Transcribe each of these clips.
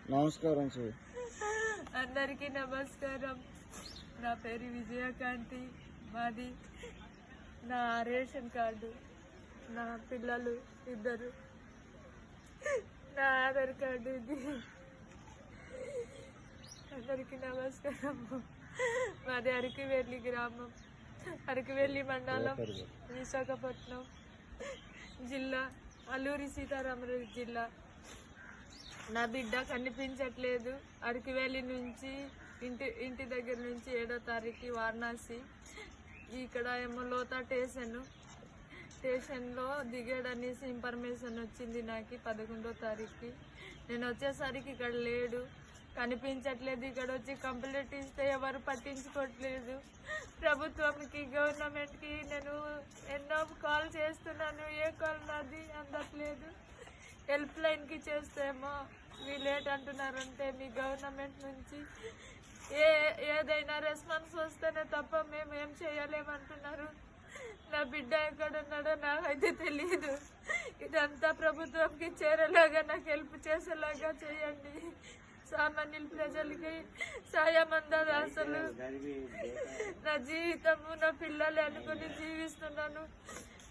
నమస్కారం సార్. అందరికీ నమస్కారం. నా పేరు విజయకాంతి. మాది నా రేషన్ కార్డు, నా పిల్లలు ఇద్దరు, నా ఆధార్ కార్డు ఇది. అందరికీ నమస్కారం. మాది అరకువెల్లి గ్రామం, అరకువెల్లి మండలం, విశాఖపట్నం జిల్లా, అల్లూరి సీతారామరాజు జిల్లా. నా బిడ్డ కనిపించట్లేదు. అరకువెల్లి నుంచి ఇంటి దగ్గర నుంచి 7వ తారీఖు వారణాసి, ఇక్కడ ఏమో లోతా స్టేషన్లో దిగాడనేసి ఇన్ఫర్మేషన్ వచ్చింది నాకు 11వ తారీఖు. నేను వచ్చేసరికి ఇక్కడ లేడు, కనిపించట్లేదు. ఇక్కడ వచ్చి కంప్లైంట్ ఇస్తే ఎవరు పట్టించుకోవట్లేదు. ప్రభుత్వంకి, గవర్నమెంట్కి నేను ఎన్నో కాల్ చేస్తున్నాను, ఏ కాల్ నాది అందట్లేదు. హెల్ప్ లైన్కి చేస్తేమో వీళ్ళేట్ అంటున్నారంటే మీ గవర్నమెంట్ నుంచి ఏదైనా రెస్పాన్స్ వస్తేనే తప్ప మేము ఏం చేయలేమంటున్నారు. నా బిడ్డ ఎక్కడున్నాడో నాకైతే తెలియదు. ఇదంతా ప్రభుత్వంకి చేరేలాగా, నాకు హెల్ప్ చేసేలాగా చేయండి. సామాన్యుల ప్రజలకి సాయం అందదు. అసలు నా జీవితము నా పిల్లలు అనుకుని జీవిస్తున్నాను.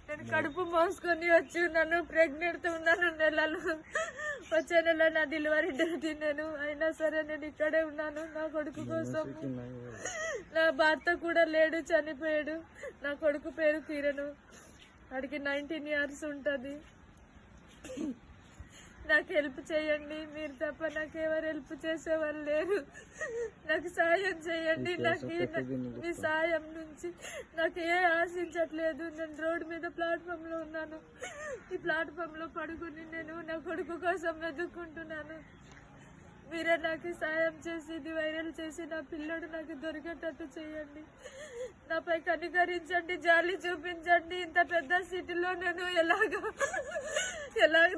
నేను కడుపు మోసుకొని వచ్చి ఉన్నాను, ప్రెగ్నెంట్ ఉన్నాను నెలలు. వచ్చే నెల నా డెలివరీ డేట్. నేను అయినా సరే నేను ఇక్కడే ఉన్నాను నా కొడుకు కోసం. నా భర్త కూడా లేడు, చనిపోయాడు. నా కొడుకు పేరు కిరణ్, వాడికి 19 years ఉంటుంది. నాకు హెల్ప్ చేయండి, మీరు తప్ప నాకు ఎవరు హెల్ప్ చేసేవాళ్ళు లేరు. నాకు సాయం చేయండి. నాకు మీ సాయం నుంచి నాకు ఏ ఆశించట్లేదు. నేను రోడ్డు మీద ప్లాట్ఫామ్లో ఉన్నాను. ఈ ప్లాట్ఫామ్లో పడుకుని నేను నా కొడుకు కోసం వెతుక్కుంటున్నాను. మీరే నాకు సాయం చేసి ఇది వైరల్ చేసి నా పిల్లడు నాకు దొరికేటట్టు చేయండి. నాపై కనికరించండి, జాలి చూపించండి. ఇంత పెద్ద సిటీలో నేను ఎలాగ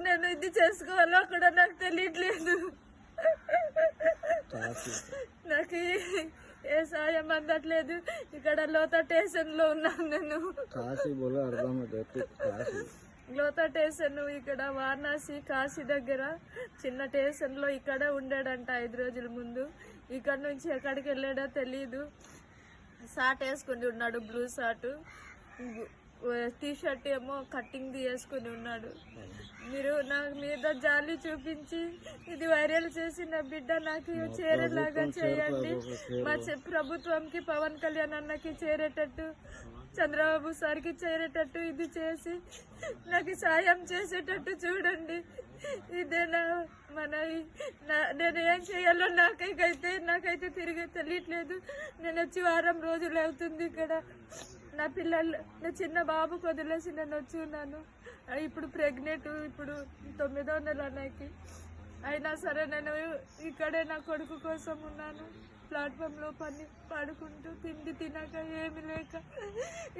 నేను ఇది చేసుకోవాలో కూడా నాకు తెలియట్లేదు. నాకు ఏ సాయం అందట్లేదు. ఇక్కడ లోతా స్టేషన్లో ఉన్నాను నేను. లోతా స్టేషన్ ఇక్కడ వారణాసి కాశీ దగ్గర చిన్న స్టేషన్లో ఇక్కడ ఉండాడంట 5 రోజుల ముందు. ఇక్కడ నుంచి ఎక్కడికి వెళ్ళాడో తెలీదు. షార్ట్ వేసుకుని ఉన్నాడు, బ్లూ షార్ట్, టీషర్ట్ ఏమో కట్టింగ్ వేసుకుని ఉన్నాడు. మీరు నా మీద జాలి చూపించి ఇది వైరల్ చేసి నా బిడ్డ నాకు చేరేలాగా చేయండి. మా ప్రభుత్వంకి, పవన్ కళ్యాణ్ అన్నకి చేరేటట్టు, చంద్రబాబు సార్కి చేరేటట్టు ఇది చేసి నాకు సాయం చేసేటట్టు చూడండి. ఇదేనా నేను ఏం చేయాలో నాకైతే తిరిగి తెలియట్లేదు. నేను వచ్చి 1 వారం రోజులు అవుతుంది ఇక్కడ. నా చిన్న బాబు వదిలేసి నేను వచ్చి ఉన్నాను. ఇప్పుడు ప్రెగ్నెంట్, ఇప్పుడు 9వ నెల నాకు. అయినా సరే నేను ఇక్కడే నా కొడుకు కోసం ఉన్నాను. ప్లాట్ఫామ్లో పడుకుంటూ తిండి తినక ఏమి లేక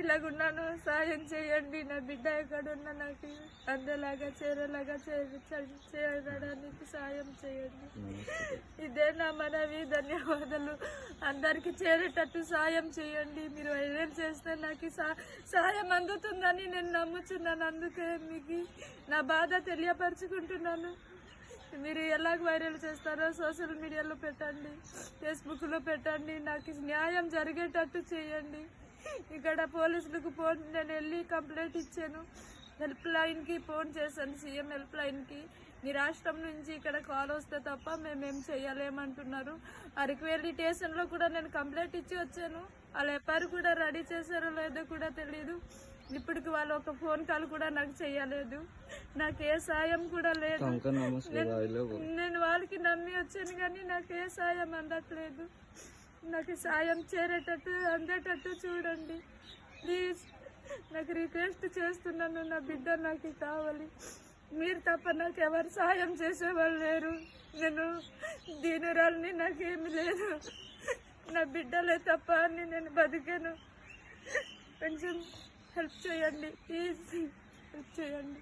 ఇలాగున్నాను. సాయం చేయండి. నా బిడ్డ ఎక్కడున్నా నాకు అందేలాగా చేరేలాగా చేయడానికి సాయం చేయండి. ఇదే నా మనవి. ధన్యవాదాలు. అందరికి చేరేటట్టు సాయం చేయండి. మీరు వైరల్ చేస్తే నాకు సాయం అందుతుందని నేను నమ్ముతున్నాను. అందుకే మీకు నా బాధ తెలియపరుచుకుంటున్నాను. మీరు ఎలాగ వైరల్ చేస్తారో సోషల్ మీడియాలో పెట్టండి, ఫేస్బుక్లో పెట్టండి. నాకు న్యాయం జరిగేటట్టు చేయండి. ఇక్కడ పోలీసులకు నేను వెళ్ళి కంప్లైంట్ ఇచ్చాను. హెల్ప్ లైన్కి ఫోన్ చేశాను, సీఎం హెల్ప్ లైన్కి. మీ రాష్ట్రం నుంచి ఇక్కడ కాల్ వస్తే తప్ప మేమేం చేయలేమంటున్నారు. అరకువెల్లి స్టేషన్లో కూడా నేను కంప్లైంట్ ఇచ్చి వచ్చాను. వాళ్ళు ఎఫ్ఐఆర్ కూడా రెడీ చేశారో లేదో కూడా తెలియదు. ఇప్పటికి వాళ్ళు ఒక ఫోన్ కాల్ కూడా నాకు చేయలేదు. నాకు ఏ సాయం కూడా లేదు. నేను వాళ్ళకి నమ్మి వచ్చాను కానీ నాకు ఏ సాయం అందట్లేదు. నాకు సాయం చేరేటట్టు అందేటట్టు చూడండి ప్లీజ్. నాకు రిక్వెస్ట్ చేస్తున్నాను. నా బిడ్డ నాకు కావాలి. మీరు తప్ప నాకు ఎవరు సాయం చేసేవాళ్ళు లేరు. నేను దీనురాల్ని, నాకేమి లేదు. నా బిడ్డలే తప్ప అని నేను బతికాను. కొంచెం హెల్ప్ చేయండి ప్లీజ్, హెల్ప్ చేయండి.